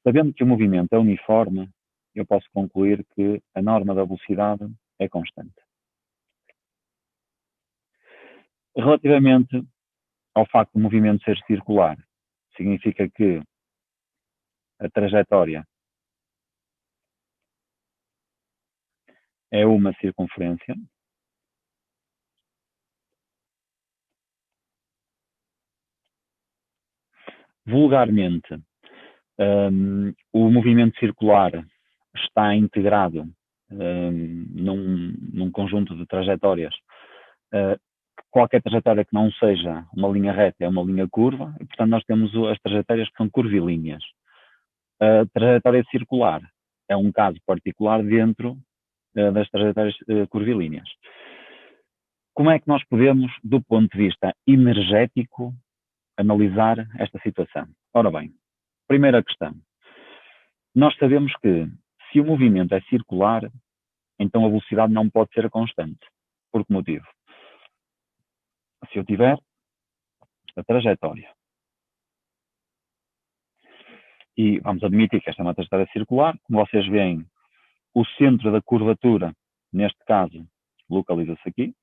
Sabendo que o movimento é uniforme, eu posso concluir que a norma da velocidade é constante. Relativamente ao facto do movimento ser circular, significa que a trajetória é uma circunferência. Vulgarmente, o movimento circular está integrado num conjunto de trajetórias. Qualquer trajetória que não seja uma linha reta é uma linha curva, e, portanto, nós temos as trajetórias que são curvilíneas. A trajetória circular é um caso particular dentro das trajetórias curvilíneas. Como é que nós podemos, do ponto de vista energético, analisar esta situação? Ora bem, primeira questão. Nós sabemos que, se o movimento é circular, então a velocidade não pode ser constante. Por que motivo? Se eu tiver a trajetória, e vamos admitir que esta é uma trajetória circular, como vocês veem, o centro da curvatura, neste caso, localiza-se aqui.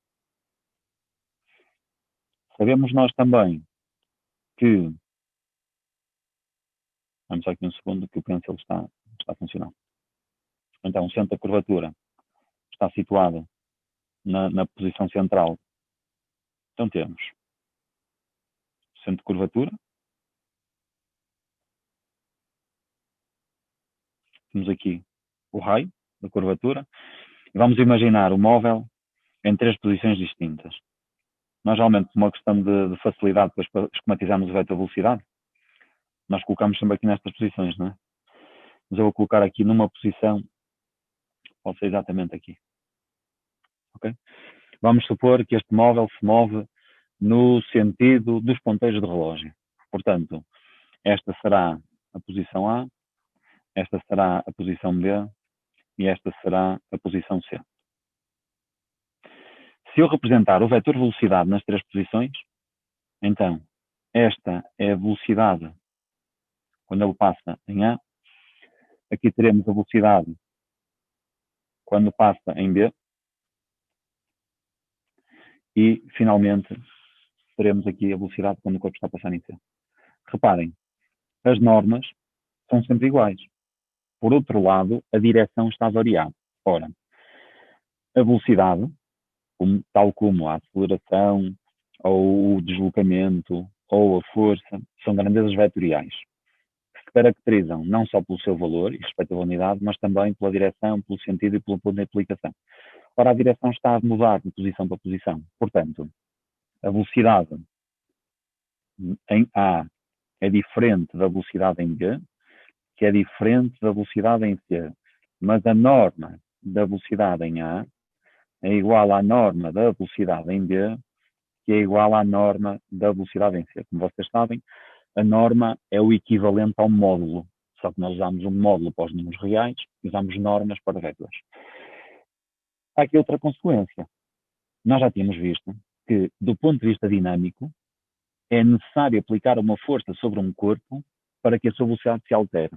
Sabemos nós também que, vamos só aqui um segundo, que o pencil está a funcionar. Então, o centro da curvatura está situado na posição central. Então, temos o centro de curvatura, temos aqui o raio da curvatura, e vamos imaginar o móvel em 3 posições distintas. Nós, geralmente, por uma questão de facilidade, depois para esquematizarmos o vetor velocidade, nós colocamos sempre aqui nestas posições, não é? Mas eu vou colocar aqui numa posição, pode ser exatamente aqui. Ok? Vamos supor que este móvel se move no sentido dos ponteiros de relógio. Portanto, esta será a posição A, esta será a posição B e esta será a posição C. Se eu representar o vetor velocidade nas 3 posições, então esta é a velocidade quando ele passa em A, aqui teremos a velocidade quando passa em B e, finalmente, teremos aqui a velocidade quando o corpo está a passar em C. Reparem, as normas são sempre iguais. Por outro lado, a direção está variada. Ora, a velocidade, tal como a aceleração, ou o deslocamento, ou a força, são grandezas vetoriais, que se caracterizam não só pelo seu valor e respeito à unidade, mas também pela direção, pelo sentido e pelo ponto de aplicação. Ora, a direção está a mudar de posição para posição. Portanto, a velocidade em A é diferente da velocidade em B, que é diferente da velocidade em C. Mas a norma da velocidade em A é igual à norma da velocidade em B, que é igual à norma da velocidade em C. Como vocês sabem, a norma é o equivalente ao módulo, só que nós usamos um módulo para os números reais e usamos normas para vetores. Há aqui outra consequência. Nós já tínhamos visto que, do ponto de vista dinâmico, é necessário aplicar uma força sobre um corpo para que a sua velocidade se altere.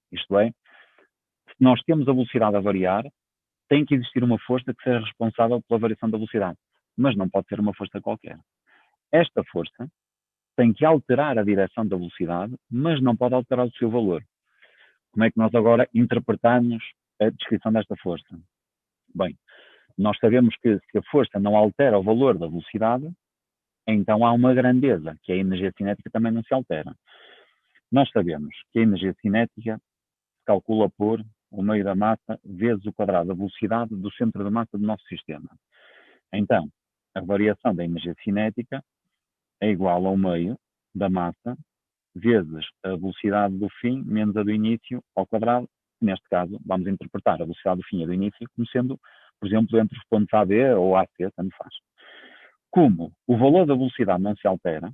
Isto é, se nós temos a velocidade a variar, tem que existir uma força que seja responsável pela variação da velocidade, mas não pode ser uma força qualquer. Esta força tem que alterar a direção da velocidade, mas não pode alterar o seu valor. Como é que nós agora interpretamos a descrição desta força? Bem, nós sabemos que se a força não altera o valor da velocidade, então há uma grandeza, que a energia cinética também não se altera. Nós sabemos que a energia cinética se calcula por o meio da massa vezes o quadrado da velocidade do centro da massa do nosso sistema. Então, a variação da energia cinética é igual ao meio da massa vezes a velocidade do fim menos a do início ao quadrado. Neste caso, vamos interpretar a velocidade do fim e do início como sendo, por exemplo, entre os pontos AB ou AC, tanto faz. Como o valor da velocidade não se altera,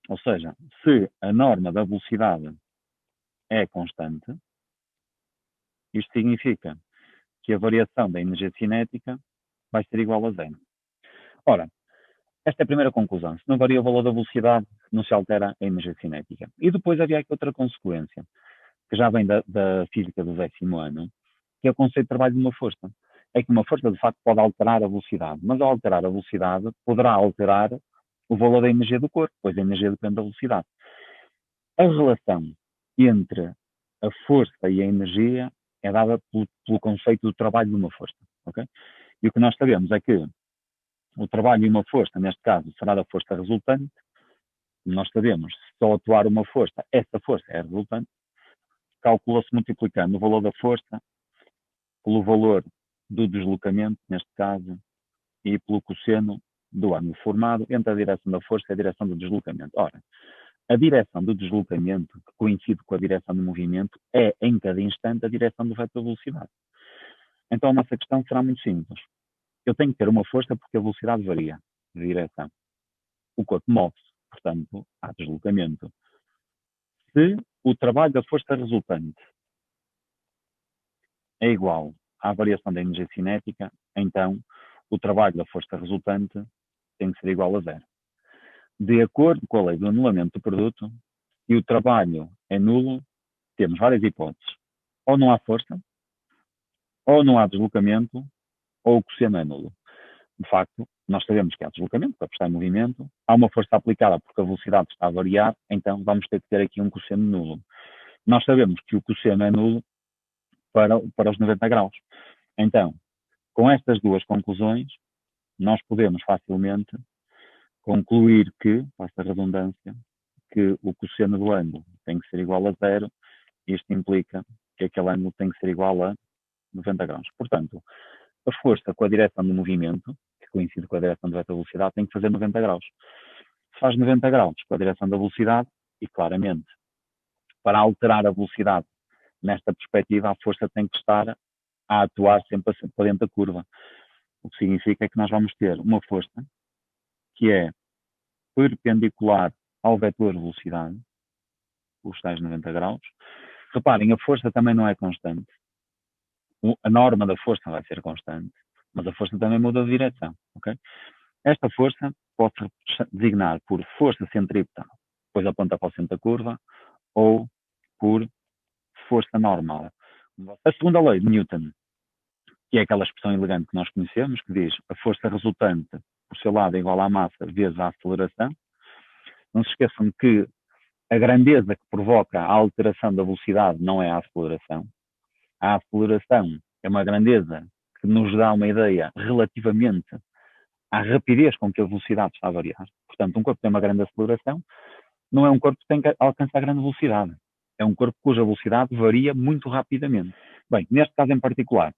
ou seja, se a norma da velocidade é constante, isto significa que a variação da energia cinética vai ser igual a zero. Ora, esta é a primeira conclusão. Se não varia o valor da velocidade, não se altera a energia cinética. E depois havia aqui outra consequência, que já vem da física do 10º ano, que é o conceito de trabalho de uma força. É que uma força, de facto, pode alterar a velocidade, mas ao alterar a velocidade, poderá alterar o valor da energia do corpo, pois a energia depende da velocidade. A relação entre a força e a energia é dada pelo conceito do trabalho de uma força. Okay? E o que nós sabemos é que o trabalho de uma força, neste caso, será da força resultante. Nós sabemos, se só atuar uma força, essa força é resultante. Calcula-se multiplicando o valor da força pelo valor do deslocamento, neste caso, e pelo cosseno do ângulo formado entre a direção da força e a direção do deslocamento. Ora, a direção do deslocamento, que coincide com a direção do movimento, é, em cada instante, a direção do vetor da velocidade. Então, a nossa questão será muito simples. Eu tenho que ter uma força porque a velocidade varia de direção. O corpo move-se, portanto, há deslocamento. Se o trabalho da força resultante é igual à variação da energia cinética, então o trabalho da força resultante tem que ser igual a zero. De acordo com a lei do anulamento do produto, e o trabalho é nulo, temos várias hipóteses. Ou não há força, ou não há deslocamento, ou o cosseno é nulo. De facto, nós sabemos que há deslocamento, porque está em movimento, há uma força aplicada porque a velocidade está a variar, então vamos ter que ter aqui um cosseno nulo. Nós sabemos que o cosseno é nulo para os 90 graus. Então, com estas duas conclusões, nós podemos facilmente concluir que, passa a redundância, que o cosseno do ângulo tem que ser igual a zero, e isto implica que aquele ângulo tem que ser igual a 90 graus. Portanto, a força com a direção do movimento, que coincide com a direção do vetor da velocidade, tem que fazer 90 graus. Se faz 90 graus com a direção da velocidade, e claramente, para alterar a velocidade nesta perspectiva, a força tem que estar a atuar sempre para dentro da curva. O que significa que nós vamos ter uma força que é perpendicular ao vetor de velocidade, os tais 90 graus. Reparem, a força também não é constante. A norma da força vai ser constante, mas a força também muda de direção. Okay? Esta força pode-se designar por força centrípeta, pois aponta para o centro da curva, ou por força normal. A segunda lei de Newton, que é aquela expressão elegante que nós conhecemos, que diz a força resultante por seu lado é igual à massa vezes a aceleração. Não se esqueçam que a grandeza que provoca a alteração da velocidade não é a aceleração. A aceleração é uma grandeza que nos dá uma ideia relativamente à rapidez com que a velocidade está a variar. Portanto, um corpo que tem uma grande aceleração não é um corpo que tem que alcançar grande velocidade. É um corpo cuja velocidade varia muito rapidamente. Bem, neste caso em particular,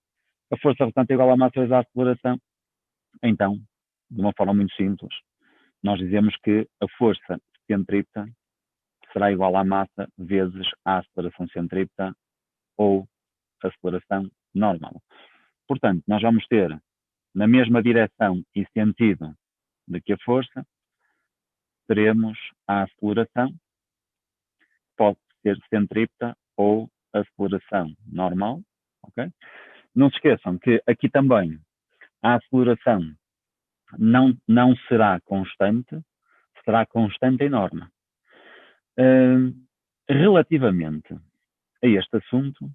a força resultante é igual à massa vezes a aceleração. Então, de uma forma muito simples, nós dizemos que a força centrípeta será igual à massa vezes a aceleração centrípeta ou aceleração normal. Portanto, nós vamos ter na mesma direção e sentido de que a força, teremos a aceleração, pode ser centrípeta ou aceleração normal. Okay? Não se esqueçam que aqui também a aceleração não será constante, será constante em norma. Relativamente a este assunto,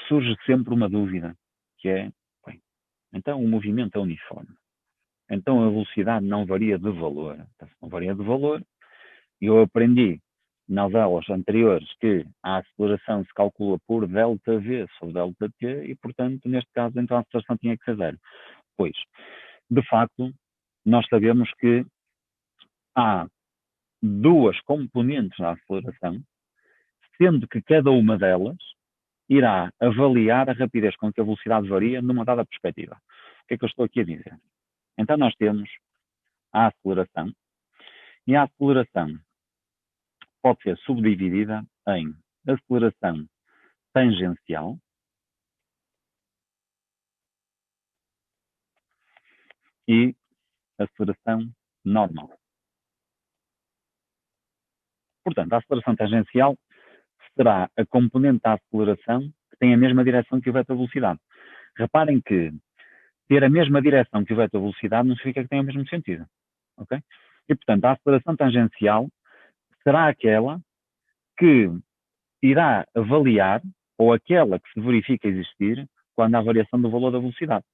surge sempre uma dúvida, que é, bem, então o movimento é uniforme. Então a velocidade não varia de valor. Então, se não varia de valor, eu aprendi nas aulas anteriores que a aceleração se calcula por ΔV sobre ΔT e, portanto, neste caso, então a aceleração tinha que ser zero. Pois, de facto, nós sabemos que há duas componentes da aceleração, sendo que cada uma delas irá avaliar a rapidez com que a velocidade varia numa dada perspectiva. O que é que eu estou aqui a dizer? Então nós temos a aceleração, e a aceleração pode ser subdividida em aceleração tangencial e aceleração normal. Portanto, a aceleração tangencial será a componente da aceleração que tem a mesma direção que o vetor velocidade. Reparem que ter a mesma direção que o vetor velocidade não significa que tenha o mesmo sentido. Okay? E, portanto, a aceleração tangencial será aquela que irá avaliar, ou aquela que se verifica existir, quando há variação do valor da velocidade.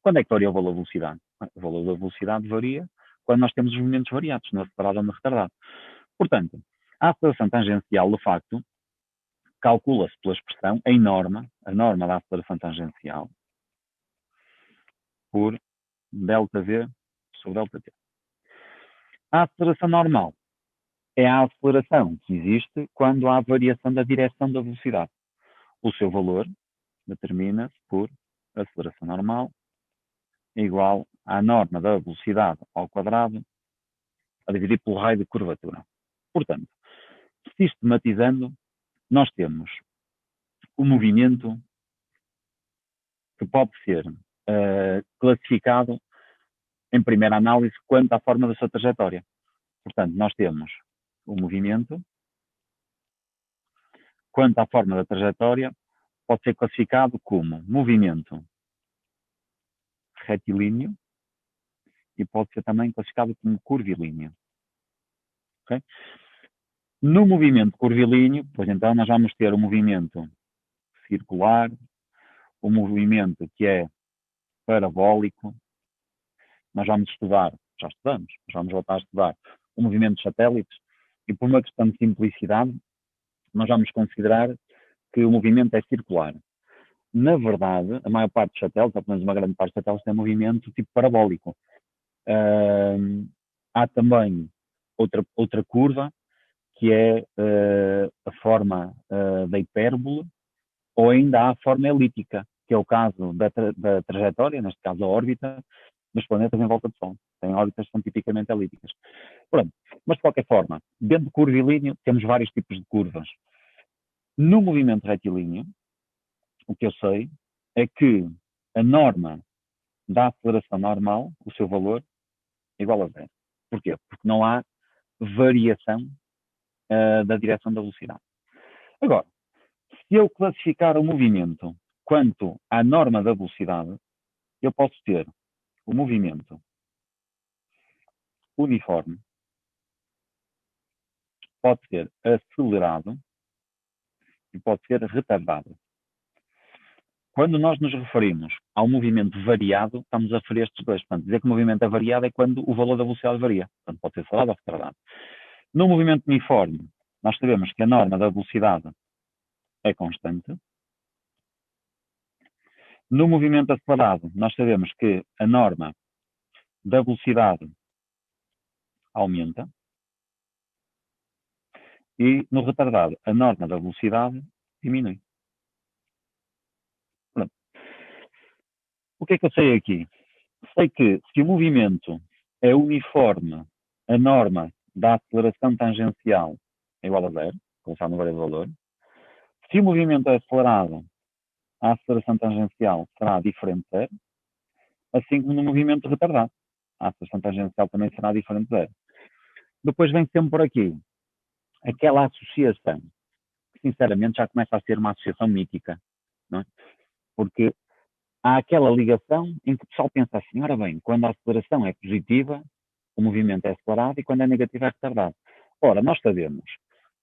Quando é que varia o valor da velocidade? O valor da velocidade varia quando nós temos os movimentos variados, na acelerado ou na retardado. Portanto, a aceleração tangencial, de facto, calcula-se pela expressão em norma, a norma da aceleração tangencial, por ΔV sobre ΔT. A aceleração normal é a aceleração que existe quando há variação da direção da velocidade. O seu valor determina-se por aceleração normal igual à norma da velocidade ao quadrado a dividir pelo raio de curvatura. Portanto, sistematizando, nós temos o movimento que pode ser classificado em primeira análise quanto à forma da sua trajetória. Portanto, nós temos o movimento, quanto à forma da trajetória, pode ser classificado como movimento retilíneo e pode ser também classificado como curvilíneo. Okay? No movimento curvilíneo, pois então nós vamos ter o movimento circular, o movimento que é parabólico, nós vamos estudar, já estudamos, mas vamos voltar a estudar o movimento de satélites e por uma questão de simplicidade, nós vamos considerar que o movimento é circular. Na verdade, a maior parte dos satélites, ou pelo menos uma grande parte dos satélites, tem movimento tipo parabólico. Há também outra curva, que é a forma da hipérbole, ou ainda há a forma elíptica, que é o caso da trajetória, neste caso a órbita, dos planetas em volta do Sol. Tem órbitas que são tipicamente elípticas. Pronto. Mas, de qualquer forma, dentro do curvilíneo, temos vários tipos de curvas. No movimento retilíneo, o que eu sei é que a norma da aceleração normal, o seu valor, é igual a zero. Porquê? Porque não há variação da direção da velocidade. Agora, se eu classificar o movimento quanto à norma da velocidade, eu posso ter o movimento uniforme, pode ser acelerado e pode ser retardado. Quando nós nos referimos ao movimento variado, estamos a referir a estes dois. Portanto, dizer que o movimento é variado é quando o valor da velocidade varia. Portanto, pode ser acelerado ou retardado. No movimento uniforme, nós sabemos que a norma da velocidade é constante. No movimento acelerado, nós sabemos que a norma da velocidade aumenta. E no retardado, a norma da velocidade diminui. Pronto. O que é que eu sei aqui? Sei que se o movimento é uniforme, a norma da aceleração tangencial é igual a zero, colocar no variável valor. Se o movimento é acelerado, a aceleração tangencial será diferente de zero, assim como no movimento retardado. A aceleração tangencial também será diferente de zero. Depois vem sempre por aqui aquela associação, que sinceramente já começa a ser uma associação mítica, não é? Porque há aquela ligação em que o pessoal pensa assim, ora bem, quando a aceleração é positiva, o movimento é acelerado e quando é negativo é retardado. Ora, nós sabemos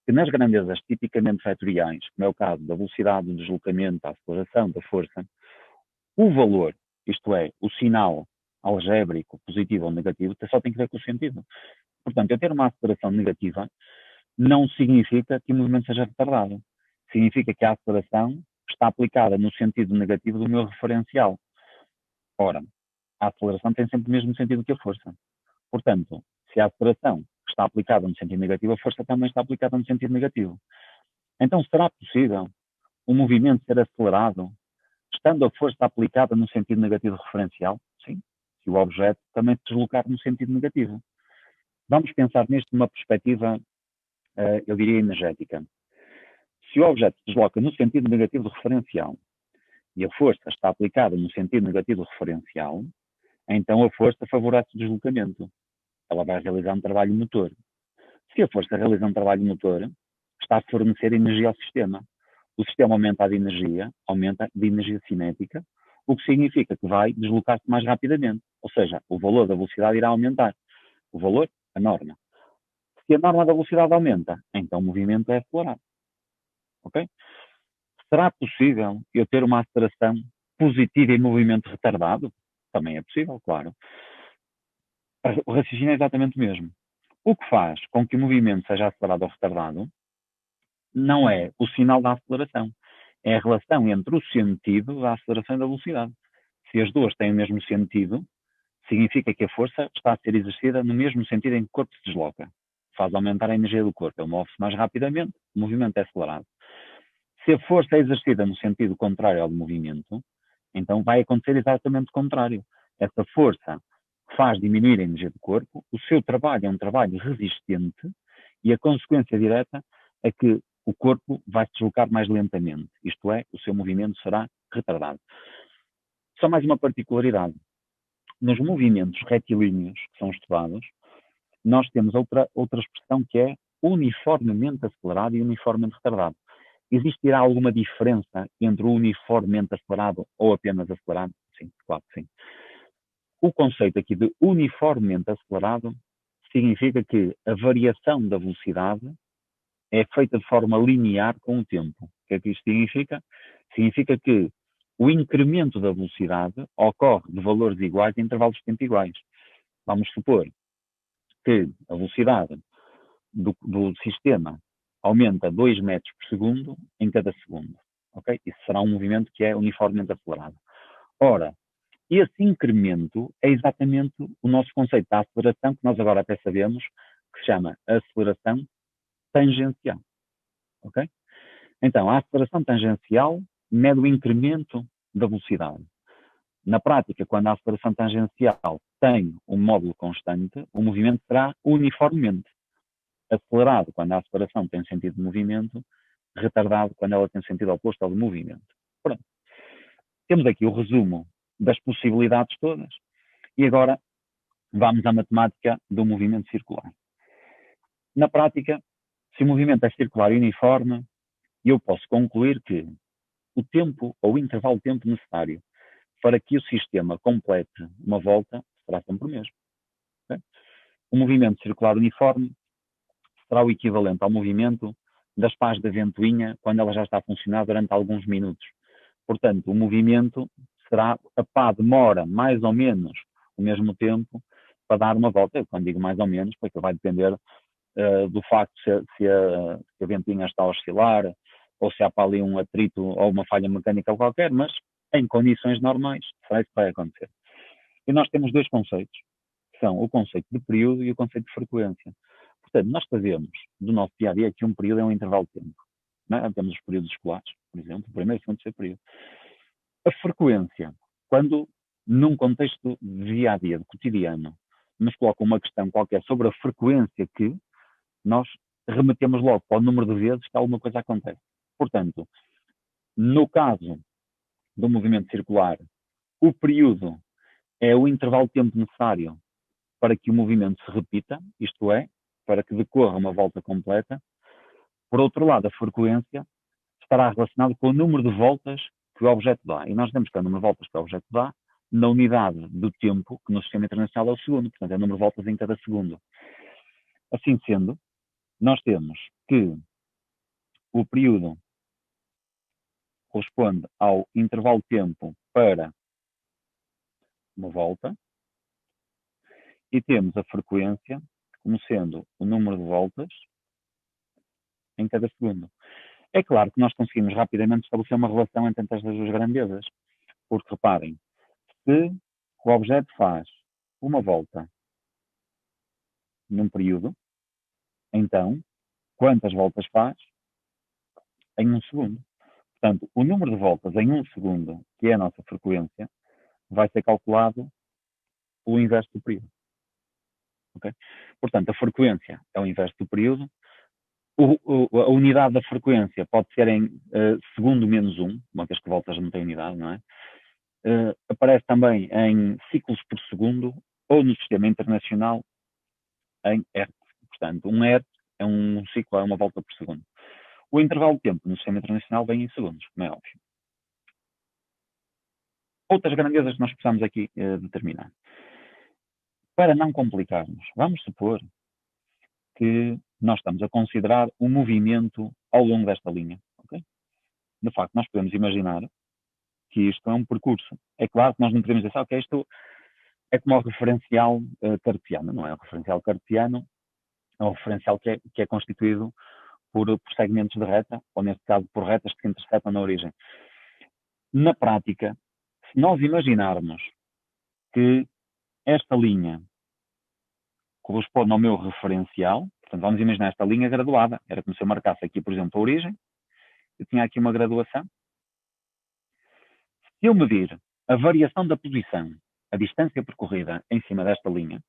que nas grandezas tipicamente vetoriais, como é o caso da velocidade, do deslocamento, da aceleração, da força, o valor, isto é, o sinal algébrico, positivo ou negativo, só tem que ver com o sentido. Portanto, eu ter uma aceleração negativa não significa que o movimento seja retardado. Significa que a aceleração está aplicada no sentido negativo do meu referencial. Ora, a aceleração tem sempre o mesmo sentido que a força. Portanto, se a aceleração está aplicada no sentido negativo, a força também está aplicada no sentido negativo. Então, será possível um movimento ser acelerado estando a força aplicada no sentido negativo referencial? Sim. Se o objeto também se deslocar no sentido negativo. Vamos pensar nisto numa perspectiva, eu diria, energética. Se o objeto se desloca no sentido negativo do referencial e a força está aplicada no sentido negativo do referencial, então a força favorece o deslocamento. Ela vai realizar um trabalho motor. Se a força realiza um trabalho motor, está a fornecer energia ao sistema. O sistema aumenta de energia cinética, o que significa que vai deslocar-se mais rapidamente. Ou seja, o valor da velocidade irá aumentar. O valor, a norma. Se a norma da velocidade aumenta, então o movimento é acelerado. ok? Será possível eu ter uma aceleração positiva em movimento retardado? Também é possível, claro. O raciocínio é exatamente o mesmo. O que faz com que o movimento seja acelerado ou retardado não é o sinal da aceleração, é a relação entre o sentido da aceleração e da velocidade. Se as duas têm o mesmo sentido, significa que a força está a ser exercida no mesmo sentido em que o corpo se desloca. Faz aumentar a energia do corpo. Ele move-se mais rapidamente, o movimento é acelerado. Se a força é exercida no sentido contrário ao do movimento, então vai acontecer exatamente o contrário. Essa força faz diminuir a energia do corpo, o seu trabalho é um trabalho resistente e a consequência direta é que o corpo vai se deslocar mais lentamente, isto é, o seu movimento será retardado. Só mais uma particularidade. Nos movimentos retilíneos que são estudados, nós temos outra expressão que é uniformemente acelerado e uniformemente retardado. Existirá alguma diferença entre o uniformemente acelerado ou apenas acelerado? Sim, claro que sim. O conceito aqui de uniformemente acelerado significa que a variação da velocidade é feita de forma linear com o tempo. O que é que isto significa? Significa que o incremento da velocidade ocorre de valores iguais em intervalos de tempo iguais. Vamos supor que a velocidade do sistema aumenta 2 metros por segundo em cada segundo. Okay? Isso será um movimento que é uniformemente acelerado. Ora, esse incremento é exatamente o nosso conceito da aceleração, que nós agora até sabemos, que se chama aceleração tangencial. Okay? Então, a aceleração tangencial mede o incremento da velocidade. Na prática, quando a aceleração tangencial tem um módulo constante, o movimento será uniformemente acelerado quando a aceleração tem sentido de movimento, retardado quando ela tem sentido oposto ao de movimento. Pronto. Temos aqui o resumo das possibilidades todas e agora vamos à matemática do movimento circular. Na prática, se o movimento é circular e uniforme, eu posso concluir que o tempo ou o intervalo de tempo necessário para que o sistema complete uma volta será sempre o mesmo. Okay? O movimento circular uniforme será o equivalente ao movimento das pás da ventoinha quando ela já está a funcionar durante alguns minutos. Portanto, o movimento será, a pá demora mais ou menos o mesmo tempo para dar uma volta. Eu, quando digo mais ou menos, porque vai depender do facto se a ventoinha está a oscilar ou se há para ali um atrito ou uma falha mecânica qualquer, mas em condições normais será isso que vai acontecer. E nós temos dois conceitos, que são o conceito de período e o conceito de frequência. Portanto, nós sabemos do nosso dia a dia que um período é um intervalo de tempo. Não é? Temos os períodos escolares, por exemplo, o primeiro e o segundo e terceiro período. A frequência, quando num contexto de dia a dia, de cotidiano, nos coloca uma questão qualquer sobre a frequência que nós remetemos logo para o número de vezes que alguma coisa acontece. Portanto, no caso do movimento circular, o período é o intervalo de tempo necessário para que o movimento se repita, isto é, para que decorra uma volta completa. Por outro lado, a frequência estará relacionada com o número de voltas que o objeto dá. E nós temos que o número de voltas que o objeto dá na unidade do tempo, que no sistema internacional é o segundo, portanto é o número de voltas em cada segundo. Assim sendo, nós temos que o período corresponde ao intervalo de tempo para uma volta e temos a frequência como sendo o número de voltas em cada segundo. É claro que nós conseguimos rapidamente estabelecer uma relação entre estas duas grandezas, porque reparem, se o objeto faz uma volta num período, então, quantas voltas faz em um segundo? Portanto, o número de voltas em um segundo, que é a nossa frequência, vai ser calculado pelo inverso do período. Okay? Portanto, a frequência é o inverso do período. A unidade da frequência pode ser em segundo menos 1, uma vez que voltas não tem unidade, não é? Aparece também em ciclos por segundo ou no sistema internacional em Hertz. Portanto, um Hertz é um ciclo, é uma volta por segundo. O intervalo de tempo no sistema internacional vem em segundos, como é óbvio. Outras grandezas que nós precisamos aqui determinar. Para não complicarmos, vamos supor que nós estamos a considerar um movimento ao longo desta linha. Okay? de facto, nós podemos imaginar que isto é um percurso. É claro que nós não podemos dizer, ok, isto é como o referencial cartesiano, não é? O referencial cartesiano é um referencial que é constituído por segmentos de reta, ou neste caso por retas que se interceptam na origem. Na prática, se nós imaginarmos que esta linha corresponde ao meu referencial, portanto, vamos imaginar esta linha graduada, era como se eu marcasse aqui, por exemplo, a origem, eu tinha aqui uma graduação. Se eu medir a variação da posição, a distância percorrida em cima desta linha,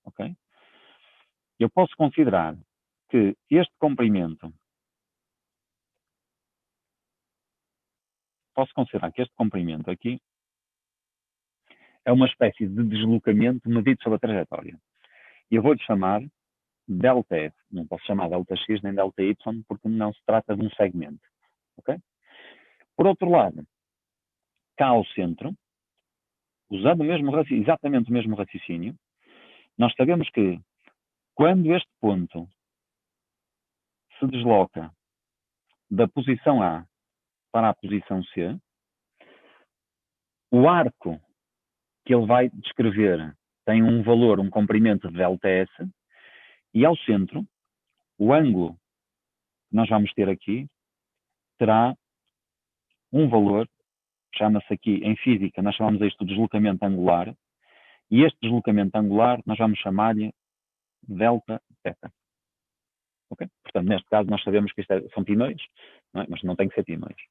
ok? Eu posso considerar que este comprimento aqui é uma espécie de deslocamento medido sobre a trajetória. E eu vou-lhe chamar ΔF. Não posso chamar ΔX nem ΔY porque não se trata de um segmento. Okay? Por outro lado, cá ao centro, usando exatamente o mesmo raciocínio, nós sabemos que quando este ponto se desloca da posição A para a posição C, o arco que ele vai descrever tem um valor, um comprimento de ΔS, e ao centro, o ângulo que nós vamos ter aqui terá um valor, chama-se aqui, em física, nós chamamos isto de deslocamento angular, e este deslocamento angular nós vamos chamar-lhe delta θ. Okay? Portanto, neste caso, nós sabemos que isto são pinóides, não é? Mas não tem que ser pinóides.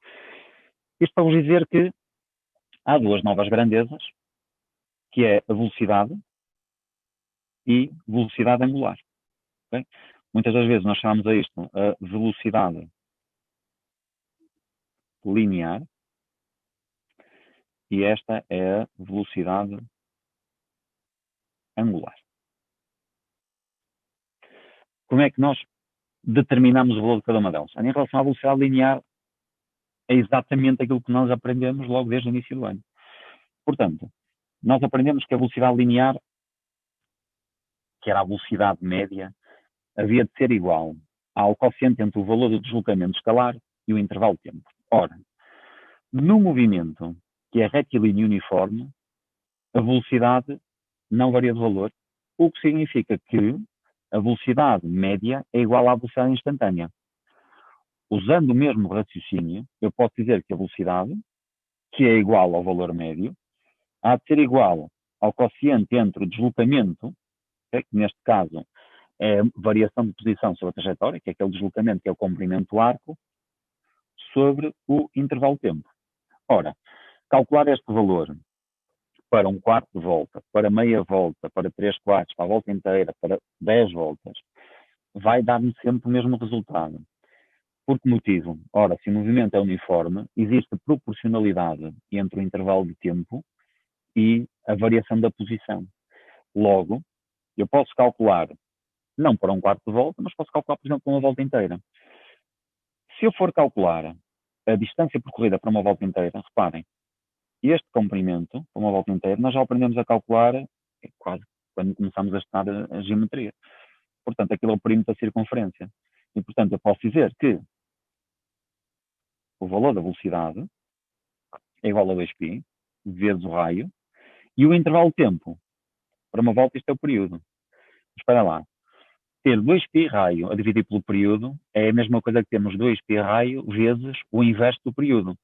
Isto para vos dizer que há duas novas grandezas, que é a velocidade e velocidade angular. Okay? Muitas das vezes nós chamamos a isto a velocidade linear e esta é a velocidade angular. Como é que nós determinamos o valor de cada uma delas? Em relação à velocidade linear, é exatamente aquilo que nós aprendemos logo desde o início do ano. Portanto, nós aprendemos que a velocidade linear, que era a velocidade média, havia de ser igual ao quociente entre o valor do deslocamento escalar e o intervalo de tempo. Ora, no movimento que é retilíneo uniforme, a velocidade não varia de valor, o que significa que a velocidade média é igual à velocidade instantânea. Usando o mesmo raciocínio, eu posso dizer que a velocidade, que é igual ao valor médio, há de ser igual ao quociente entre o deslocamento, que neste caso é a variação de posição sobre a trajetória, que é aquele deslocamento que é o comprimento do arco, sobre o intervalo de tempo. Ora, calcular este valor para um quarto de volta, para meia volta, para 3/4, para a volta inteira, para 10 voltas, vai dar-me sempre o mesmo resultado. Por que motivo? Ora, se o movimento é uniforme, existe proporcionalidade entre o intervalo de tempo e a variação da posição. Logo, eu posso calcular, não para um quarto de volta, mas posso calcular, por exemplo, para uma volta inteira. Se eu for calcular a distância percorrida para uma volta inteira, reparem, este comprimento, para uma volta inteira, nós já aprendemos a calcular quase quando começamos a estudar a geometria. Portanto, aquilo é o perímetro da circunferência. E, portanto, eu posso dizer que o valor da velocidade é igual a 2π, vezes o raio, e o intervalo de tempo. Para uma volta, isto é o período. Espera lá. Ter 2π raio a dividir pelo período é a mesma coisa que termos 2π raio vezes o inverso do período.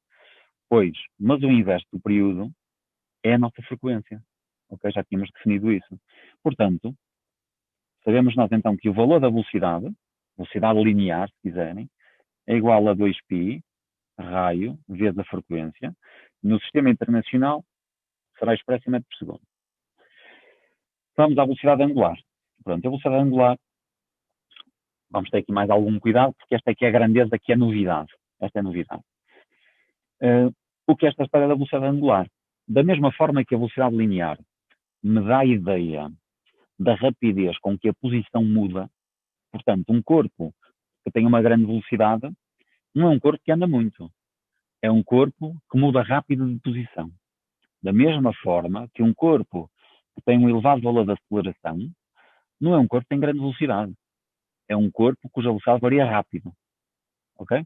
Mas o inverso do período é a nossa frequência. Okay? Já tínhamos definido isso. Portanto, sabemos nós então que o valor da velocidade linear, se quiserem, é igual a 2π raio vezes a frequência. No sistema internacional, será expresso em metros por segundo. Vamos à velocidade angular. Pronto, a velocidade angular, vamos ter aqui mais algum cuidado, porque esta aqui é a grandeza, que é novidade. Esta é a novidade. O que é esta história da velocidade angular? Da mesma forma que a velocidade linear me dá a ideia da rapidez com que a posição muda, portanto, um corpo que tem uma grande velocidade não é um corpo que anda muito. É um corpo que muda rápido de posição. Da mesma forma que um corpo que tem um elevado valor de aceleração não é um corpo que tem grande velocidade. É um corpo cuja velocidade varia rápido. Ok?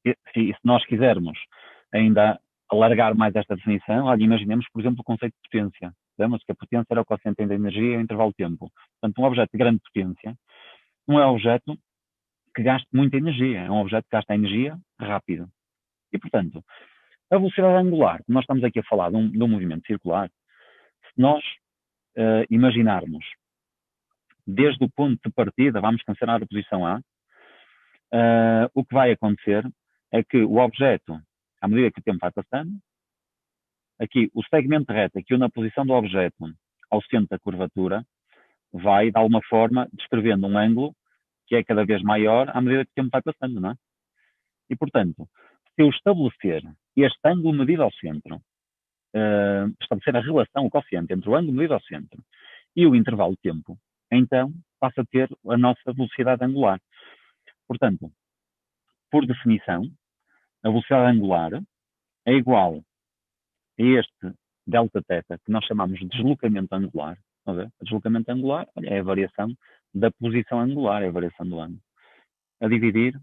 se nós quisermos ainda alargar mais esta definição, olha, imaginemos, por exemplo, o conceito de potência. Lembra-se que a potência era o quociente da energia e o intervalo de tempo. Portanto, um objeto de grande potência não é um objeto que gaste muita energia, é um objeto que gasta energia rápido. E, portanto, a velocidade angular, nós estamos aqui a falar de um movimento circular, se nós imaginarmos desde o ponto de partida, vamos cancelar a posição A, o que vai acontecer é que o objeto, à medida que o tempo vai passando, aqui o segmento reto, aqui na posição do objeto ao centro da curvatura, vai, de alguma forma, descrevendo um ângulo que é cada vez maior à medida que o tempo vai passando, não é? E, portanto, se eu estabelecer este ângulo medido ao centro, estabelecer a relação, o quociente entre o ângulo medido ao centro e o intervalo de tempo, então passa a ter a nossa velocidade angular. Portanto, por definição, a velocidade angular é igual a este delta θ, que nós chamamos de deslocamento angular. A deslocamento angular é a variação da posição angular, é a variação do ângulo, a dividir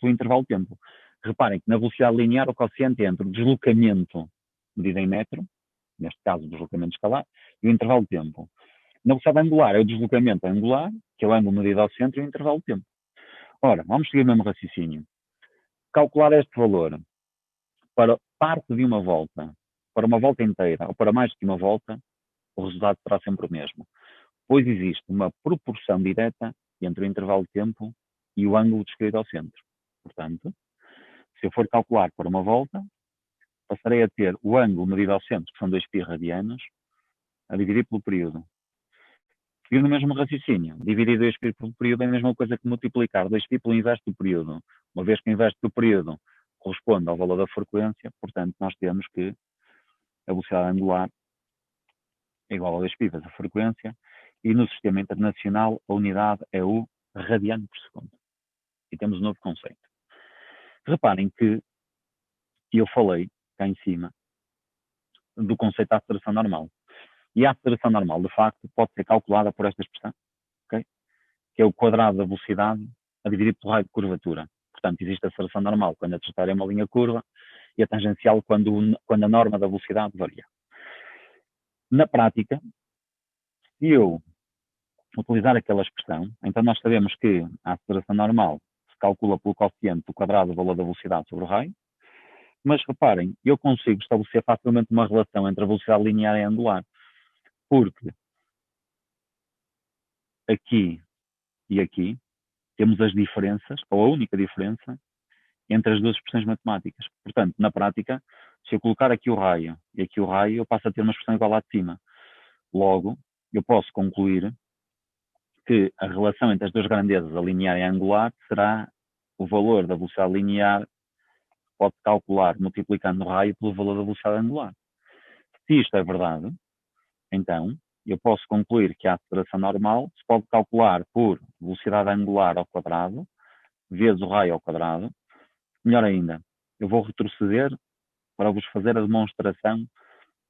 pelo intervalo de tempo. Reparem que na velocidade linear o quociente entre o deslocamento medido em metro, neste caso o deslocamento escalar, e o intervalo de tempo. Na velocidade angular é o deslocamento angular, que é o ângulo medido ao centro, e o intervalo de tempo. Ora, vamos seguir o mesmo raciocínio. Calcular este valor para parte de uma volta, para uma volta inteira ou para mais do que uma volta, o resultado será sempre o mesmo, pois existe uma proporção direta entre o intervalo de tempo e o ângulo descrito ao centro. Portanto, se eu for calcular para uma volta, passarei a ter o ângulo medido ao centro, que são 2π radianos, a dividir pelo período. Seguindo o mesmo raciocínio, dividir 2π pelo período é a mesma coisa que multiplicar 2π pelo inverso do período. Uma vez que o inverso do período corresponde ao valor da frequência, portanto, nós temos que a velocidade angular é igual a 2π vezes a frequência, e no sistema internacional a unidade é o radiano por segundo. E temos um novo conceito. Reparem que eu falei, cá em cima, do conceito da aceleração normal. E a aceleração normal, de facto, pode ser calculada por esta expressão, okay? Que é o quadrado da velocidade a dividir pelo raio de curvatura. Portanto, existe a aceleração normal quando a trajetória é uma linha curva e a tangencial quando a norma da velocidade varia. Na prática, se eu utilizar aquela expressão, então nós sabemos que a aceleração normal se calcula pelo quociente do quadrado do valor da velocidade sobre o raio, mas reparem, eu consigo estabelecer facilmente uma relação entre a velocidade linear e angular, porque aqui e aqui temos as diferenças, ou a única diferença, entre as duas expressões matemáticas. Portanto, na prática, se eu colocar aqui o raio e aqui o raio, eu passo a ter uma expressão igual lá de cima. Logo, eu posso concluir que a relação entre as duas grandezas, a linear e a angular, será o valor da velocidade linear que pode calcular multiplicando o raio pelo valor da velocidade angular. Se isto é verdade, então eu posso concluir que a aceleração normal se pode calcular por velocidade angular ao quadrado vezes o raio ao quadrado. Melhor ainda, eu vou retroceder para vos fazer a demonstração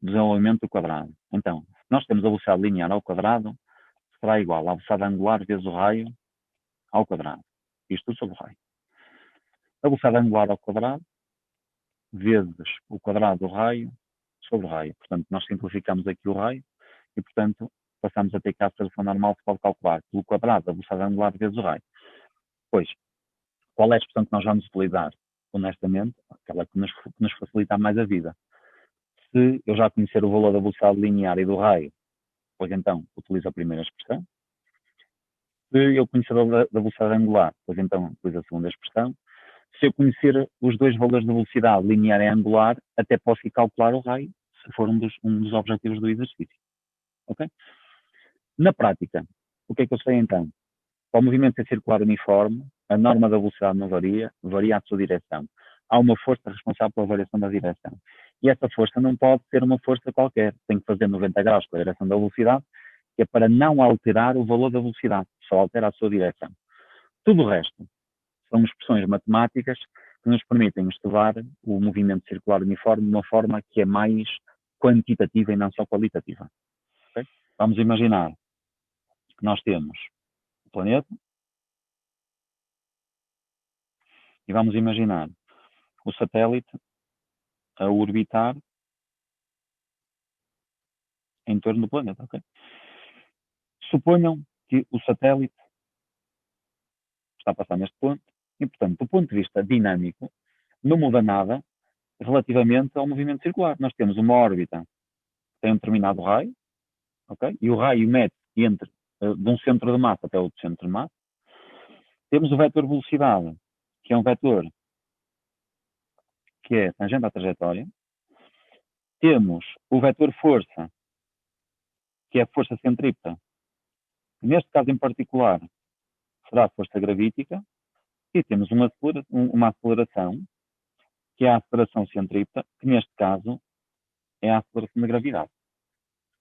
do desenvolvimento do quadrado. Então, se nós temos a velocidade linear ao quadrado, será igual à velocidade angular vezes o raio ao quadrado. Isto sobre o raio. A velocidade angular ao quadrado vezes o quadrado do raio sobre o raio. Portanto, nós simplificamos aqui o raio e, portanto, passamos a ter que a aceleração normal se pode calcular pelo quadrado da velocidade angular vezes o raio. Pois, qual é a expressão que nós vamos utilizar? Honestamente, aquela que nos facilita mais a vida. Se eu já conhecer o valor da velocidade linear e do raio, pois então utilizo a primeira expressão. Se eu conhecer da velocidade angular, pois então utilizo a segunda expressão. Se eu conhecer os dois valores da velocidade linear e angular, até posso ir calcular o raio, se for um dos objetivos do exercício. Ok? Na prática, o que é que eu sei então? Para o movimento ser circular uniforme, a norma da velocidade não varia, varia a sua direção. Há uma força responsável pela variação da direção. E essa força não pode ser uma força qualquer. Tem que fazer 90 graus com a direção da velocidade, que é para não alterar o valor da velocidade, só altera a sua direção. Tudo o resto são expressões matemáticas que nos permitem estudar o movimento circular uniforme de uma forma que é mais quantitativa e não só qualitativa. Okay? Vamos imaginar que nós temos o planeta e vamos imaginar o satélite a orbitar em torno do planeta, ok? Suponham que o satélite está a passar neste ponto e, portanto, do ponto de vista dinâmico, não muda nada relativamente ao movimento circular. Nós temos uma órbita que tem um determinado raio, ok? E o raio mede entre de um centro de massa até outro centro de massa. Temos o vetor velocidade, que é um vetor que é tangente à trajetória. Temos o vetor força, que é a força centrípeta. Neste caso em particular, será a força gravítica. E temos uma aceleração, que é a aceleração centrípeta, que neste caso é a aceleração da gravidade.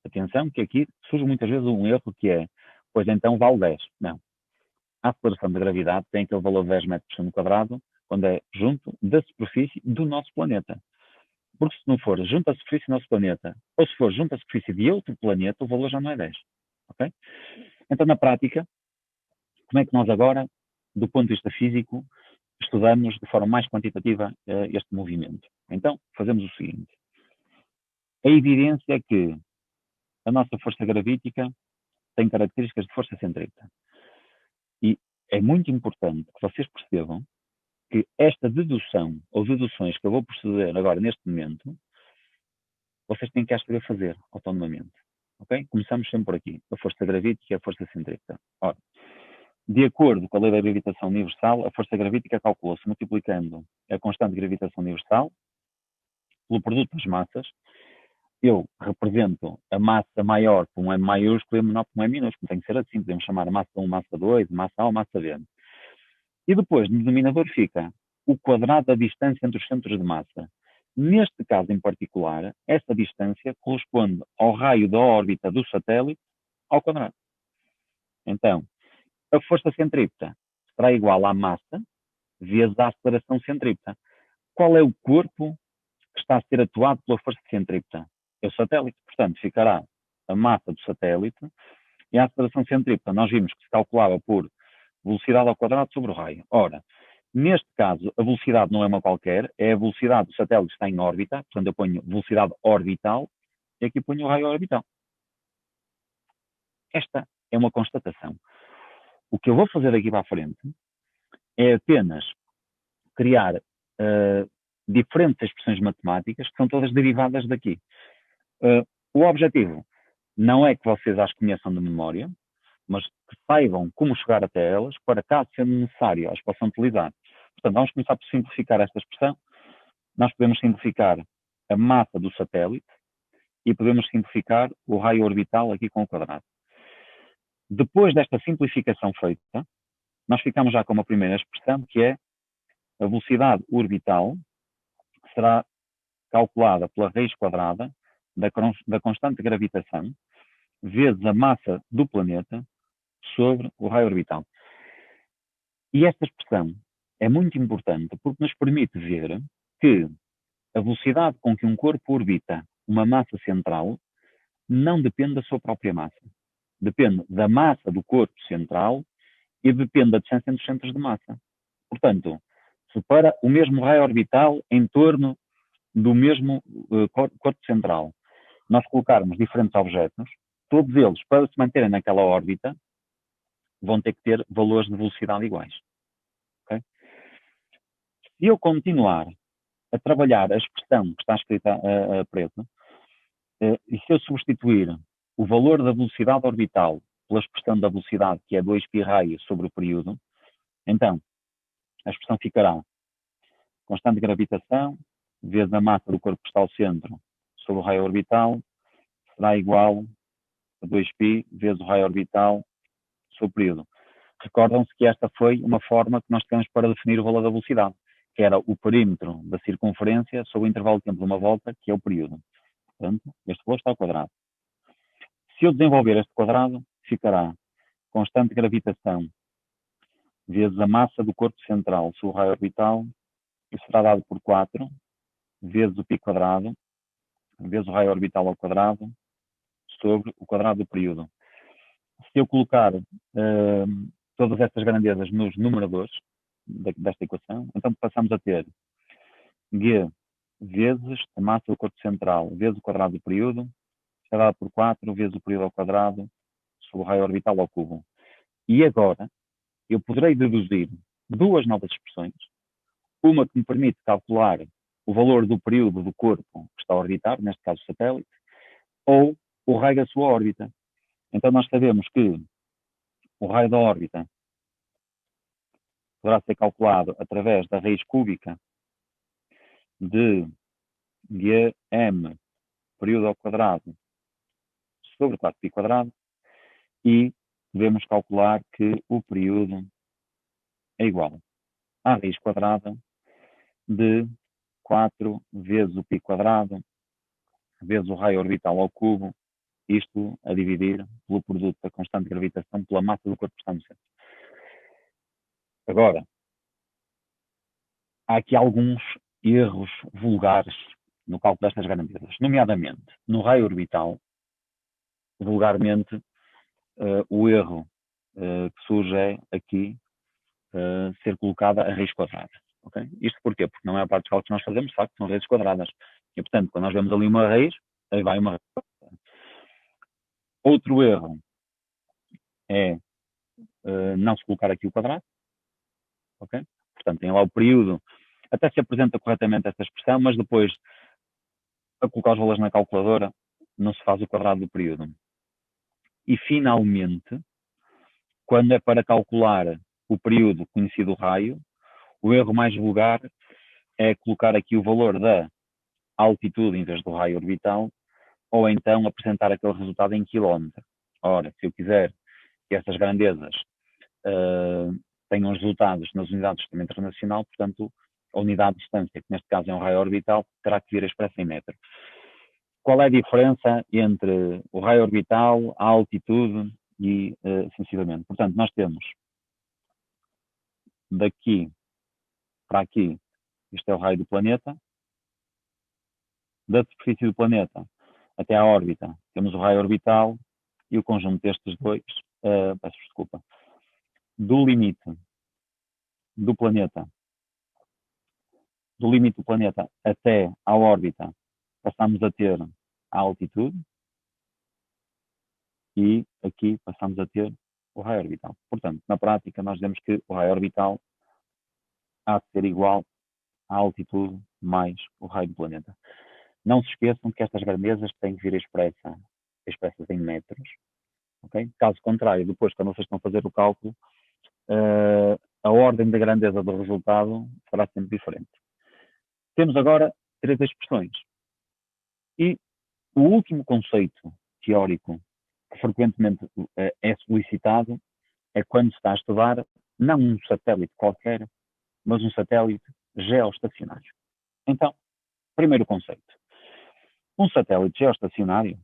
Atenção, que aqui surge muitas vezes um erro que é, pois então vale 10. Não. A aceleração da gravidade tem aquele valor de 10 metros por segundo quadrado, quando é junto da superfície do nosso planeta. Porque se não for junto à superfície do nosso planeta, ou se for junto à superfície de outro planeta, o valor já não é 10. Ok? Então, na prática, como é que nós agora, do ponto de vista físico, estudamos de forma mais quantitativa este movimento? Então, fazemos o seguinte. A evidência é que a nossa força gravítica tem características de força centrípeta. E é muito importante que vocês percebam que esta dedução, ou deduções que eu vou proceder agora neste momento, vocês têm que as saber fazer autonomamente. Ok? Começamos sempre por aqui. A força gravítica e a força centrípeta. Ora, de acordo com a lei da gravitação universal, a força gravítica calculou-se multiplicando a constante de gravitação universal pelo produto das massas. Eu represento a massa maior por um M maiúsculo e a menor por um M minúsculo. Tem que ser assim. Podemos chamar a massa 1, massa 2, massa A ou massa B. E depois, no denominador fica o quadrado da distância entre os centros de massa. Neste caso em particular, essa distância corresponde ao raio da órbita do satélite ao quadrado. Então, a força centrípeta será igual à massa vezes a aceleração centrípeta. Qual é o corpo que está a ser atuado pela força centrípeta? É o satélite. Portanto, ficará a massa do satélite e a aceleração centrípeta. Nós vimos que se calculava por velocidade ao quadrado sobre o raio. Ora, neste caso, a velocidade não é uma qualquer, é a velocidade do satélite que está em órbita, portanto eu ponho velocidade orbital e aqui ponho o raio orbital. Esta é uma constatação. O que eu vou fazer daqui para a frente é apenas criar diferentes expressões matemáticas que são todas derivadas daqui. O objetivo não é que vocês as conheçam de memória, mas que saibam como chegar até elas para, caso sendo necessário, as possam utilizar. Portanto, vamos começar por simplificar esta expressão. Nós podemos simplificar a massa do satélite e podemos simplificar o raio orbital aqui com o quadrado. Depois desta simplificação feita, nós ficamos já com uma primeira expressão, que é a velocidade orbital, que será calculada pela raiz quadrada da constante de gravitação, vezes a massa do planeta, sobre o raio orbital. E esta expressão é muito importante porque nos permite ver que a velocidade com que um corpo orbita uma massa central não depende da sua própria massa. Depende da massa do corpo central e depende da distância entre os centros de massa. Portanto, separa o mesmo raio orbital em torno do mesmo corpo central. Nós colocarmos diferentes objetos, todos eles, para se manterem naquela órbita, vão ter que ter valores de velocidade iguais. Okay? Se eu continuar a trabalhar a expressão que está escrita a preto, e se eu substituir o valor da velocidade orbital pela expressão da velocidade, que é 2π raio sobre o período, então a expressão ficará constante de gravitação vezes a massa do corpo que está ao centro sobre o raio orbital será igual a 2π vezes o raio orbital sobre o período. Recordam-se que esta foi uma forma que nós temos para definir o valor da velocidade, que era o perímetro da circunferência sobre o intervalo de tempo de uma volta, que é o período. Portanto, este valor está ao quadrado. Se eu desenvolver este quadrado, ficará constante de gravitação vezes a massa do corpo central sobre o raio orbital, que será dado por 4, vezes o π quadrado, vezes o raio orbital ao quadrado, sobre o quadrado do período. Se eu colocar todas estas grandezas nos numeradores desta equação, então passamos a ter G vezes a massa do corpo central, vezes o quadrado do período, é dado por 4, vezes o período ao quadrado, sobre o raio orbital ao cubo. E agora, eu poderei deduzir duas novas expressões, uma que me permite calcular o valor do período do corpo que está a orbitar, neste caso o satélite, ou o raio da sua órbita. Então nós sabemos que o raio da órbita poderá ser calculado através da raiz cúbica de Gm período ao quadrado sobre 4π quadrado, e devemos calcular que o período é igual à raiz quadrada de 4 vezes o π quadrado vezes o raio orbital ao cubo, isto a dividir pelo produto da constante de gravitação pela massa do corpo que está no centro. Agora, há aqui alguns erros vulgares no cálculo destas grandezas, nomeadamente no raio orbital, vulgarmente, o erro que surge é aqui ser colocada a raiz quadrada. Okay? Isto porquê? Porque na maior parte dos cálculos que nós fazemos, de facto, são raízes quadradas. E, portanto, quando nós vemos ali uma raiz, aí vai uma raiz quadrada. Outro erro é não se colocar aqui o quadrado. Okay? Portanto, tem lá o período, até se apresenta corretamente esta expressão, mas depois, a colocar os valores na calculadora, não se faz o quadrado do período. E, finalmente, quando é para calcular o período conhecido do raio, o erro mais vulgar é colocar aqui o valor da altitude em vez do raio orbital, ou então apresentar aquele resultado em quilómetro. Ora, se eu quiser que essas grandezas tenham os resultados nas unidades do sistema internacional, portanto, a unidade de distância, que neste caso é um raio orbital, terá que vir expressa em metro. Qual é a diferença entre o raio orbital, a altitude e sensivelmente? Portanto, nós temos daqui para aqui, isto é o raio do planeta, da superfície do planeta até à órbita, temos o raio orbital e o conjunto destes dois, peço desculpa, do limite do planeta até à órbita, passamos a ter a altitude e aqui passamos a ter o raio orbital. Portanto, na prática, nós dizemos que o raio orbital há de ser igual à altitude mais o raio do planeta. Não se esqueçam que estas grandezas têm que vir expressas em metros. Okay? Caso contrário, depois, quando vocês estão a fazer o cálculo, a ordem da grandeza do resultado será sempre diferente. Temos agora três expressões. E o último conceito teórico que frequentemente é solicitado é quando se está a estudar não um satélite qualquer, mas um satélite geoestacionário. Então, primeiro conceito. Um satélite geoestacionário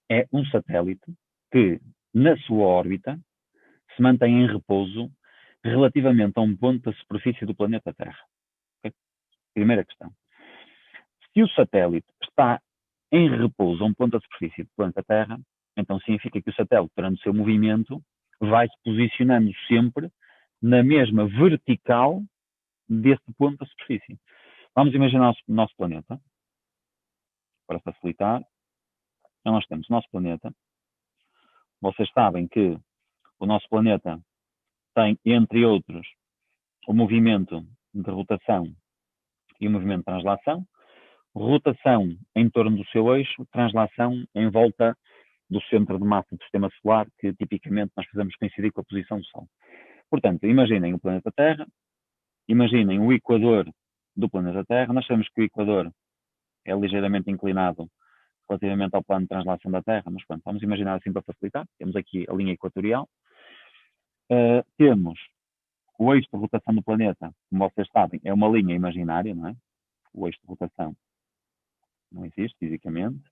é um satélite que, na sua órbita, se mantém em repouso relativamente a um ponto da superfície do planeta Terra. Okay? Primeira questão. Se o satélite está em repouso a um ponto da superfície do planeta Terra, então significa que o satélite, durante o seu movimento, vai se posicionando sempre na mesma vertical desse ponto da superfície. Vamos imaginar o nosso planeta, para facilitar. Então nós temos o nosso planeta. Vocês sabem que o nosso planeta tem, entre outros, o movimento de rotação e o movimento de translação. Rotação em torno do seu eixo, translação em volta do centro de massa do sistema solar, que tipicamente nós fazemos coincidir com a posição do Sol. Portanto, imaginem o planeta Terra, imaginem o equador do planeta Terra. Nós sabemos que o equador é ligeiramente inclinado relativamente ao plano de translação da Terra, mas pronto, vamos imaginar assim para facilitar. Temos aqui a linha equatorial. Temos o eixo de rotação do planeta, como vocês sabem, é uma linha imaginária, não é? O eixo de rotação não existe fisicamente.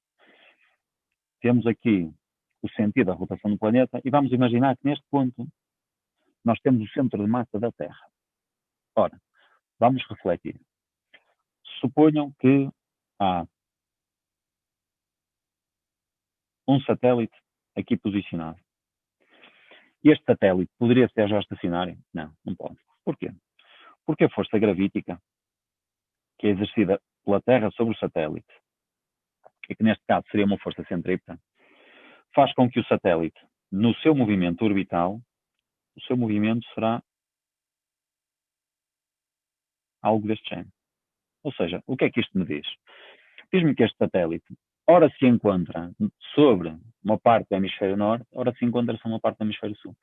Temos aqui o sentido da rotação do planeta e vamos imaginar que neste ponto nós temos o centro de massa da Terra. Ora, vamos refletir. Suponham que há um satélite aqui posicionado. Este satélite poderia ser geoestacionário? Não, não pode. Porquê? Porque a força gravítica que é exercida pela Terra sobre o satélite, e que neste caso seria uma força centrípeta, faz com que o satélite, no seu movimento orbital, o seu movimento será algo deste género. Ou seja, o que é que isto me diz? Diz-me que este satélite, ora se encontra sobre uma parte do hemisfério norte, ora se encontra sobre uma parte do hemisfério sul.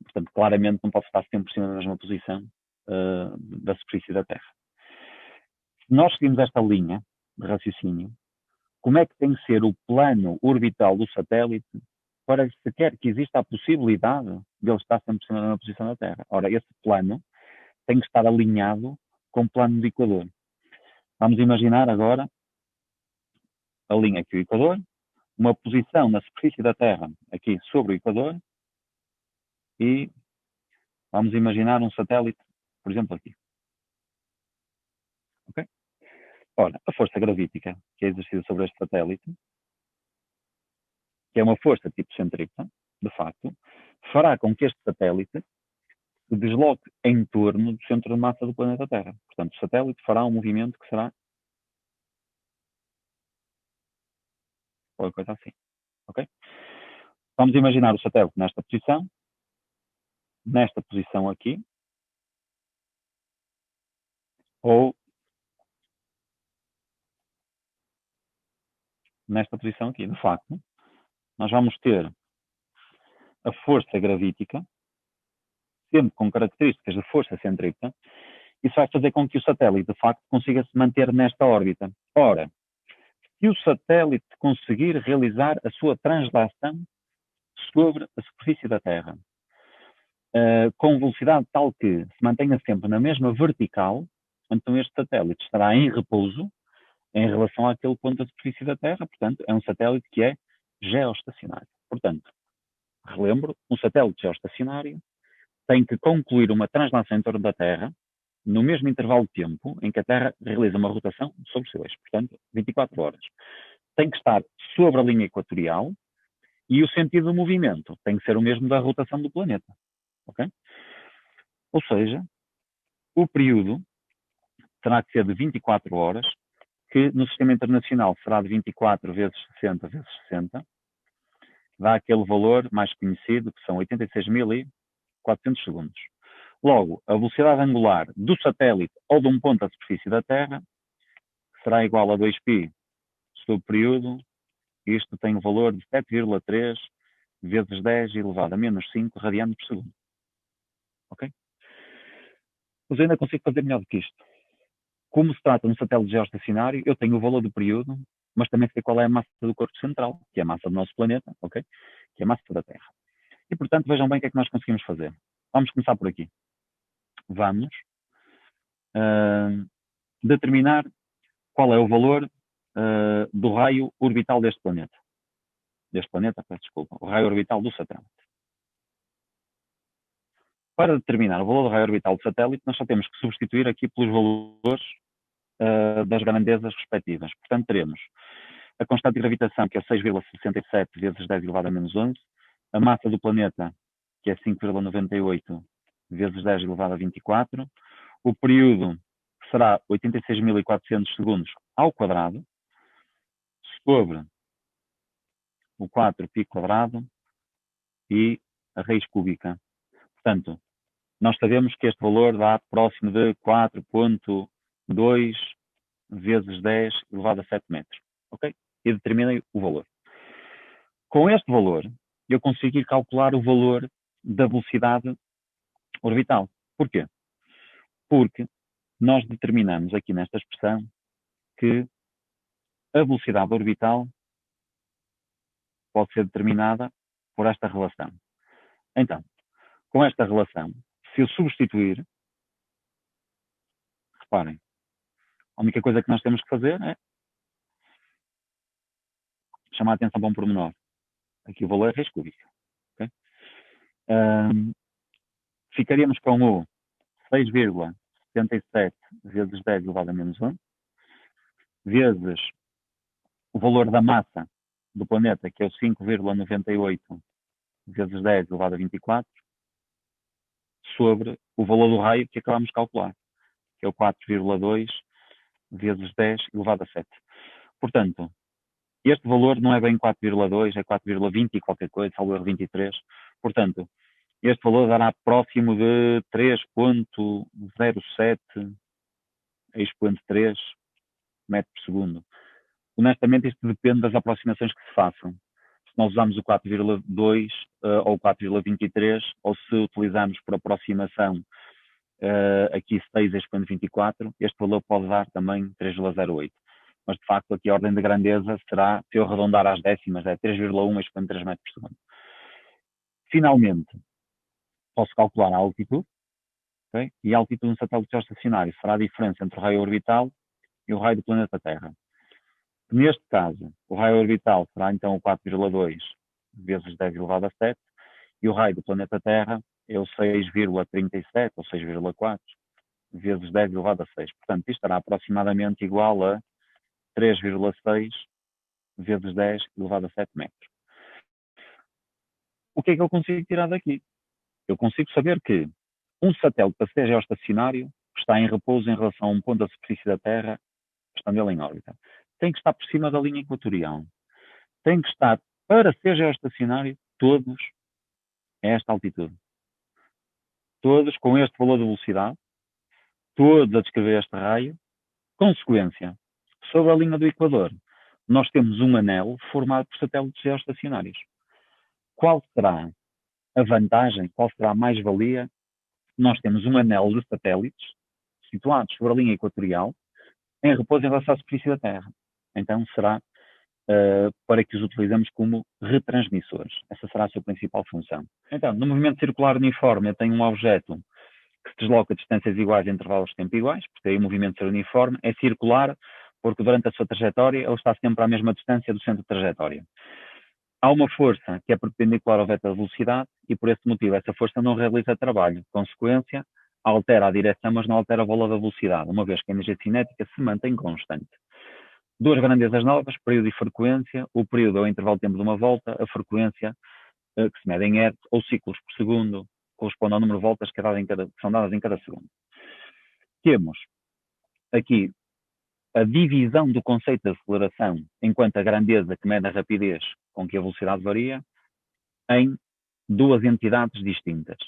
Portanto, claramente não pode estar sempre por cima da mesma posição da superfície da Terra. Se nós seguimos esta linha de raciocínio, como é que tem que ser o plano orbital do satélite para sequer que exista a possibilidade de ele estar sempre por cima da mesma posição da Terra? Ora, esse plano tem que estar alinhado com o plano do Equador. Vamos imaginar agora a linha aqui, o Equador, uma posição na superfície da Terra, aqui sobre o Equador, e vamos imaginar um satélite, por exemplo, aqui. Okay? Ora, a força gravítica que é exercida sobre este satélite, que é uma força tipo centrípeta, de facto, fará com que este satélite se desloque em torno do centro de massa do planeta Terra. Portanto, o satélite fará um movimento que será qualquer coisa assim. Okay? Vamos imaginar o satélite nesta posição aqui, ou nesta posição aqui. De facto, nós vamos ter a força gravítica, sempre com características de força centrípeta, isso vai fazer com que o satélite, de facto, consiga se manter nesta órbita. Ora, se o satélite conseguir realizar a sua translação sobre a superfície da Terra, com velocidade tal que se mantenha sempre na mesma vertical, então este satélite estará em repouso em relação àquele ponto da superfície da Terra, portanto, é um satélite que é geoestacionário. Portanto, relembro, um satélite geoestacionário tem que concluir uma translação em torno da Terra no mesmo intervalo de tempo em que a Terra realiza uma rotação sobre o seu eixo, portanto, 24 horas. Tem que estar sobre a linha equatorial e o sentido do movimento tem que ser o mesmo da rotação do planeta. Okay? Ou seja, o período terá que ser de 24 horas, que no sistema internacional será de 24 vezes 60 vezes 60, dá aquele valor mais conhecido, que são 86.400 segundos. Logo, a velocidade angular do satélite ou de um ponto da superfície da Terra será igual a 2π sobre o período. Isto tem o valor de 7,3 vezes 10 elevado a menos 5 radianos por segundo. Ok? Mas eu ainda consigo fazer melhor do que isto. Como se trata de um satélite geoestacionário, eu tenho o valor do período, mas também sei qual é a massa do corpo central, que é a massa do nosso planeta, ok? Que é a massa da Terra. E, portanto, vejam bem o que é que nós conseguimos fazer. Vamos começar por aqui. Vamos determinar qual é o valor do raio orbital deste planeta. Peço desculpa, o raio orbital do satélite. Para determinar o valor do raio orbital do satélite, nós só temos que substituir aqui pelos valores das grandezas respectivas. Portanto, teremos a constante de gravitação, que é 6,67 vezes 10 elevado a menos 11, a massa do planeta, que é 5,98 vezes 10 elevado a 24, o período, que será 86.400 segundos ao quadrado, sobre o 4π quadrado e a raiz cúbica. Portanto, nós sabemos que este valor dá próximo de 4,2 vezes 10 elevado a 7 metros. Ok? E determinei o valor. Com este valor, eu consigo ir calcular o valor da velocidade orbital. Porquê? Porque nós determinamos aqui nesta expressão que a velocidade orbital pode ser determinada por esta relação. Então, com esta relação, se eu substituir, reparem, a única coisa que nós temos que fazer é chamar a atenção para um pormenor. Aqui o valor é raiz cúbica. Okay? Ficaríamos com o 6,77 vezes 10 elevado a menos 1, vezes o valor da massa do planeta, que é o 5,98 vezes 10 elevado a 24 sobre o valor do raio que acabamos de calcular, que é o 4,2 vezes 10 elevado a 7. Portanto, este valor não é bem 4,2, é 4,20 e qualquer coisa, salvo erro 23. Portanto, este valor dará próximo de 3,07 expoente 3 metros por segundo. Honestamente, isto depende das aproximações que se façam. Se nós usamos o 4,2 ou o 4,23, ou se utilizarmos por aproximação aqui 6 expoente 24, este valor pode dar também 3,08. Mas, de facto, aqui a ordem de grandeza será, se eu arredondar às décimas, é 3,1 expoente 3 metros por segundo. Finalmente, posso calcular a altitude, okay? E a altitude de um satélite geoestacionário será a diferença entre o raio orbital e o raio do planeta Terra. Neste caso, o raio orbital será então o 4,2 vezes 10 elevado a 7, e o raio do planeta Terra é o 6,37 ou 6,4 vezes 10 elevado a 6. Portanto, isto estará aproximadamente igual a 3,6 vezes 10 elevado a 7 metros. O que é que eu consigo tirar daqui? Eu consigo saber que um satélite para ser geoestacionário está em repouso em relação a um ponto da superfície da Terra, estando ele em órbita. Tem que estar por cima da linha equatorial. Tem que estar, para ser geoestacionário, todos a esta altitude. Todos com este valor de velocidade, todos a descrever este raio. Consequência, sobre a linha do Equador, nós temos um anel formado por satélites geoestacionários. Qual será a vantagem, qual será a mais-valia? Nós temos um anel de satélites situados sobre a linha equatorial em repouso em relação à superfície da Terra. Então será para que os utilizemos como retransmissores. Essa será a sua principal função. Então, no movimento circular uniforme, eu tenho um objeto que se desloca a distâncias iguais em intervalos de tempo iguais, porque aí o movimento ser uniforme, é circular, porque durante a sua trajetória ele está sempre à mesma distância do centro de trajetória. Há uma força que é perpendicular ao vetor da velocidade e, por esse motivo, essa força não realiza trabalho. Consequência, altera a direção, mas não altera o valor da velocidade, uma vez que a energia cinética se mantém constante. Duas grandezas novas, período e frequência. O período é o intervalo de tempo de uma volta, a frequência, que se mede em hertz, ou ciclos por segundo, corresponde ao número de voltas que são dadas em cada segundo. Temos aqui a divisão do conceito de aceleração enquanto a grandeza que mede a rapidez com que a velocidade varia em duas entidades distintas,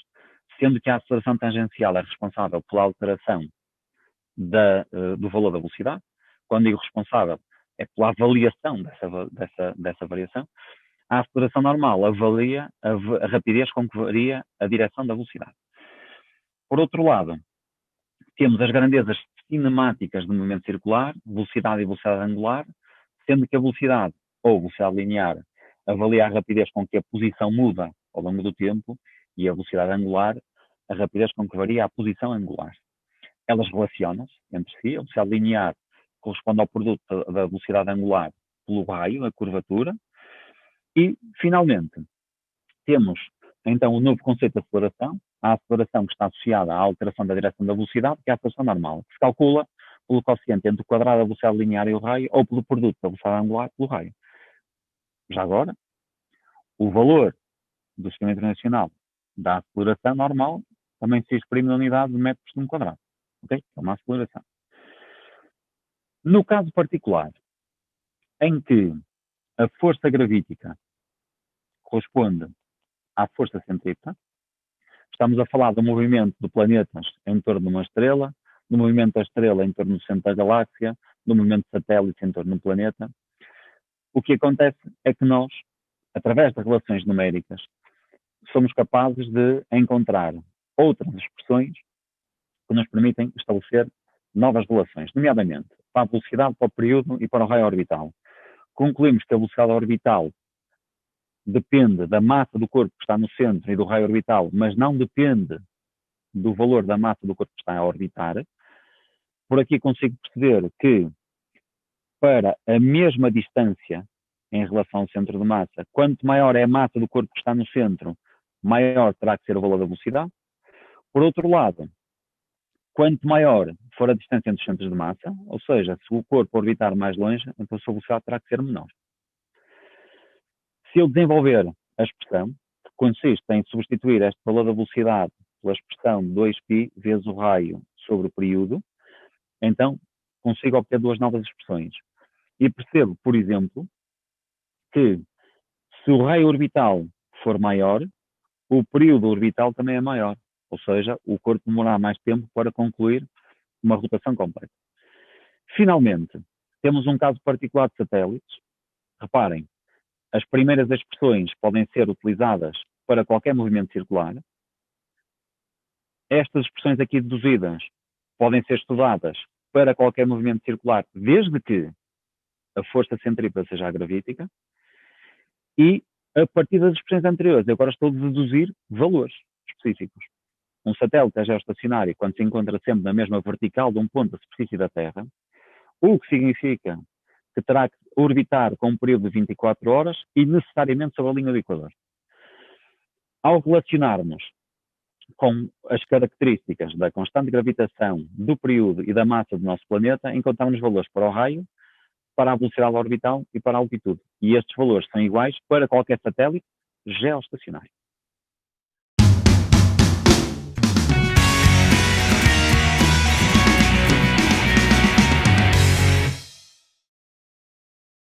sendo que a aceleração tangencial é responsável pela alteração do valor da velocidade. Quando digo responsável, é pela avaliação dessa variação. A aceleração normal avalia a rapidez com que varia a direção da velocidade. Por outro lado, temos as grandezas cinemáticas do movimento circular, velocidade e velocidade angular, sendo que a velocidade ou velocidade linear avalia a rapidez com que a posição muda ao longo do tempo e a velocidade angular a rapidez com que varia a posição angular. Elas relacionam-se entre si. A velocidade linear corresponde ao produto da velocidade angular pelo raio, a curvatura. E, finalmente, temos então o novo conceito de aceleração, a aceleração que está associada à alteração da direção da velocidade, que é a aceleração normal, que se calcula pelo quociente entre o quadrado da velocidade linear e o raio, ou pelo produto da velocidade angular pelo raio. Já agora, o valor do sistema internacional da aceleração normal também se exprime na unidade de metros de um quadrado. Ok? É uma aceleração. No caso particular, em que a força gravítica corresponde à força centrípeta, estamos a falar do movimento de planetas em torno de uma estrela, do movimento da estrela em torno do centro da galáxia, do movimento de satélites em torno do planeta. O que acontece é que nós, através das relações numéricas, somos capazes de encontrar outras expressões que nos permitem estabelecer novas relações, nomeadamente para a velocidade, para o período e para o raio orbital. Concluímos que a velocidade orbital depende da massa do corpo que está no centro e do raio orbital, mas não depende do valor da massa do corpo que está a orbitar. Por aqui consigo perceber que, para a mesma distância em relação ao centro de massa, quanto maior é a massa do corpo que está no centro, maior terá que ser o valor da velocidade. Por outro lado, quanto maior for a distância entre os centros de massa, ou seja, se o corpo orbitar mais longe, então a sua velocidade terá que ser menor. Se eu desenvolver a expressão, consiste em substituir este valor da velocidade pela expressão 2π vezes o raio sobre o período. Então, consigo obter duas novas expressões. E percebo, por exemplo, que se o raio orbital for maior, o período orbital também é maior. Ou seja, o corpo demorará mais tempo para concluir uma rotação completa. Finalmente, temos um caso particular de satélites. Reparem, as primeiras expressões podem ser utilizadas para qualquer movimento circular. Estas expressões aqui deduzidas podem ser estudadas para qualquer movimento circular, desde que a força centrípeta seja a gravítica. E, a partir das expressões anteriores, eu agora estou a deduzir valores específicos. Um satélite é geoestacionário quando se encontra sempre na mesma vertical de um ponto da superfície da Terra, o que significa que terá que orbitar com um período de 24 horas e necessariamente sobre a linha do Equador. Ao relacionarmos com as características da constante de gravitação, do período e da massa do nosso planeta, encontramos valores para o raio, para a velocidade orbital e para a altitude. E estes valores são iguais para qualquer satélite geoestacionário.